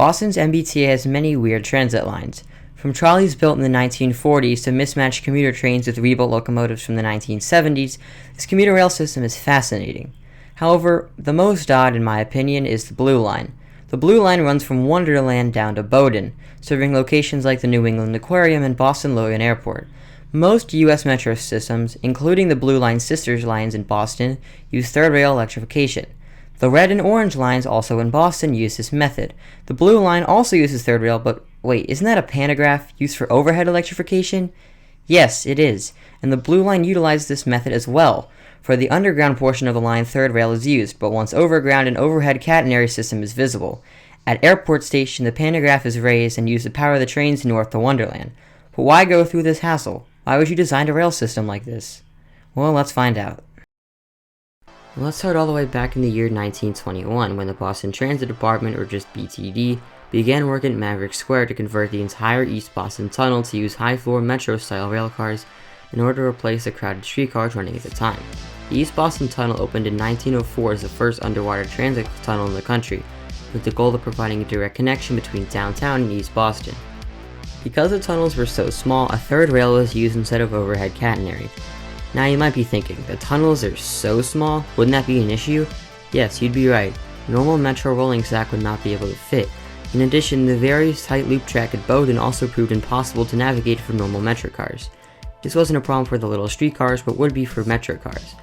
Boston's MBTA has many weird transit lines, from trolleys built in the 1940s to mismatched commuter trains with rebuilt locomotives from the 1970s. This commuter rail system is fascinating. However, the most odd, in my opinion, is the Blue Line. The Blue Line runs from Wonderland down to Bowdoin, serving locations like the New England Aquarium and Boston Logan Airport. Most U.S. metro systems, including the Blue Line sisters lines in Boston, use third rail electrification. The red and orange lines also in Boston use this method. The Blue Line also uses third rail, but wait, isn't that a pantograph used for overhead electrification? Yes, it is, and the Blue Line utilizes this method as well. For the underground portion of the line, third rail is used, but once overground, an overhead catenary system is visible. At Airport Station, the pantograph is raised and used to power the trains north to Wonderland. But why go through this hassle? Why would you design a rail system like this? Well, let's find out. Let's start all the way back in the year 1921, when the Boston Transit Department, or just BTD, began work at Maverick Square to convert the entire East Boston Tunnel to use high-floor metro-style railcars in order to replace the crowded streetcars running at the time. The East Boston Tunnel opened in 1904 as the first underwater transit tunnel in the country, with the goal of providing a direct connection between downtown and East Boston. Because the tunnels were so small, a third rail was used instead of overhead catenary. Now you might be thinking, the tunnels are so small, wouldn't that be an issue? Yes, you'd be right. Normal metro rolling stock would not be able to fit. In addition, the very tight loop track at Bowdoin also proved impossible to navigate for normal metro cars. This wasn't a problem for the little streetcars, but would be for metro cars.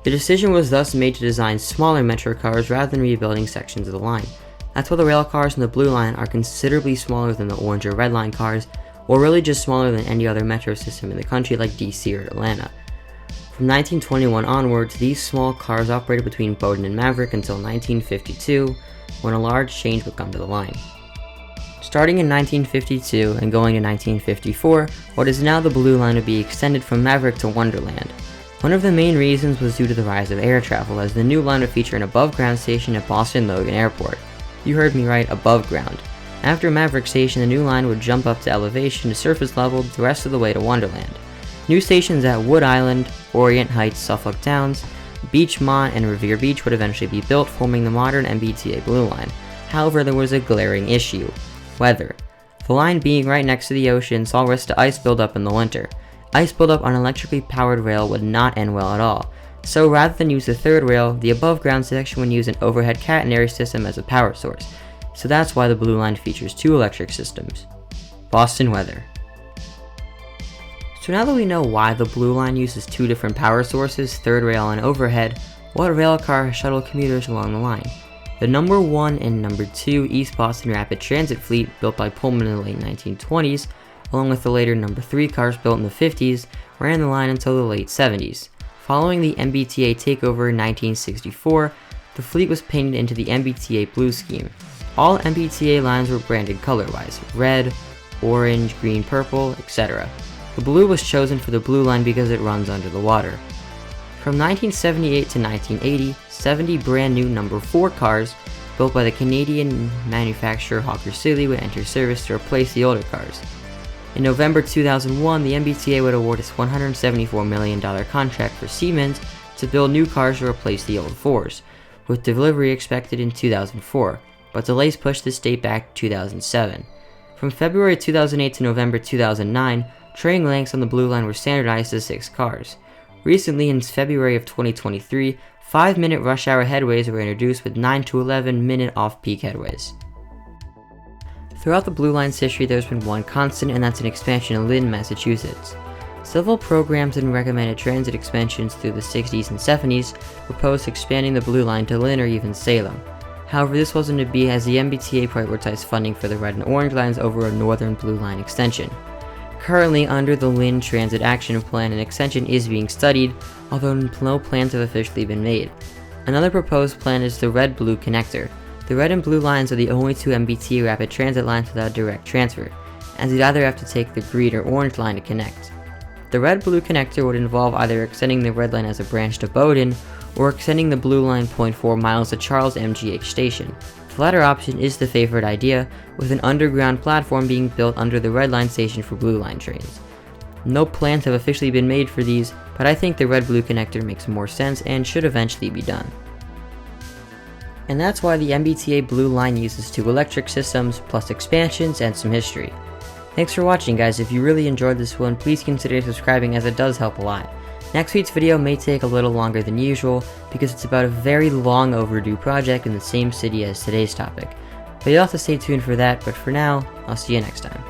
The decision was thus made to design smaller metro cars rather than rebuilding sections of the line. That's why the rail cars in the Blue Line are considerably smaller than the Orange or Red Line cars, or really just smaller than any other metro system in the country like DC or Atlanta. From 1921 onwards, these small cars operated between Bowdoin and Maverick until 1952, when a large change would come to the line. Starting in 1952 and going to 1954, what is now the Blue Line would be extended from Maverick to Wonderland. One of the main reasons was due to the rise of air travel, as the new line would feature an above-ground station at Boston Logan Airport. You heard me right, above ground. After Maverick Station, the new line would jump up to elevation to surface level the rest of the way to Wonderland. New stations at Wood Island, Orient Heights, Suffolk Downs, Beachmont, and Revere Beach would eventually be built, forming the modern MBTA Blue Line. However, there was a glaring issue: weather. The line being right next to the ocean saw risk to ice buildup in the winter. Ice buildup on an electrically powered rail would not end well at all. So rather than use the third rail, the above ground section would use an overhead catenary system as a power source. So that's why the Blue Line features two electric systems. Boston weather. So now that we know why the Blue Line uses two different power sources, third rail and overhead, what railcar shuttle commuters along the line? The number 1 and number 2 East Boston Rapid Transit fleet, built by Pullman in the late 1920s, along with the later number 3 cars built in the 50s, ran the line until the late 70s. Following the MBTA takeover in 1964, the fleet was painted into the MBTA Blue scheme. All MBTA lines were branded color-wise: red, orange, green, purple, etc. The blue was chosen for the Blue Line because it runs under the water. From 1978 to 1980, 70 brand new number 4 cars, built by the Canadian manufacturer Hawker Siddeley, would enter service to replace the older cars. In November 2001, the MBTA would award its $174 million contract for Siemens to build new cars to replace the old 4s, with delivery expected in 2004, but delays pushed this date back to 2007. From February 2008 to November 2009, train lengths on the Blue Line were standardized to 6 cars. Recently, in February of 2023, 5-minute rush hour headways were introduced with 9 to 11-minute off-peak headways. Throughout the Blue Line's history, there's been one constant, and that's an expansion in Lynn, Massachusetts. Several programs and recommended transit expansions through the 60s and 70s proposed expanding the Blue Line to Lynn or even Salem. However, this wasn't to be, as the MBTA prioritized funding for the red and orange lines over a northern Blue Line extension. Currently, under the Lynn Transit Action Plan, an extension is being studied, although no plans have officially been made. Another proposed plan is the Red-Blue Connector. The red and blue lines are the only 2 MBTA rapid transit lines without direct transfer, as you'd either have to take the green or orange line to connect. The Red-Blue Connector would involve either extending the red line as a branch to Bowdoin, or extending the blue line 0.4 miles to Charles MGH Station. The latter option is the favored idea, with an underground platform being built under the Red Line station for Blue Line trains. No plans have officially been made for these, but I think the Red-Blue Connector makes more sense and should eventually be done. And that's why the MBTA Blue Line uses 2 electric systems, plus expansions and some history. Thanks for watching, guys. If you really enjoyed this one, please consider subscribing, as it does help a lot. Next week's video may take a little longer than usual, because it's about a very long overdue project in the same city as today's topic. But you'll have to stay tuned for that, but for now, I'll see you next time.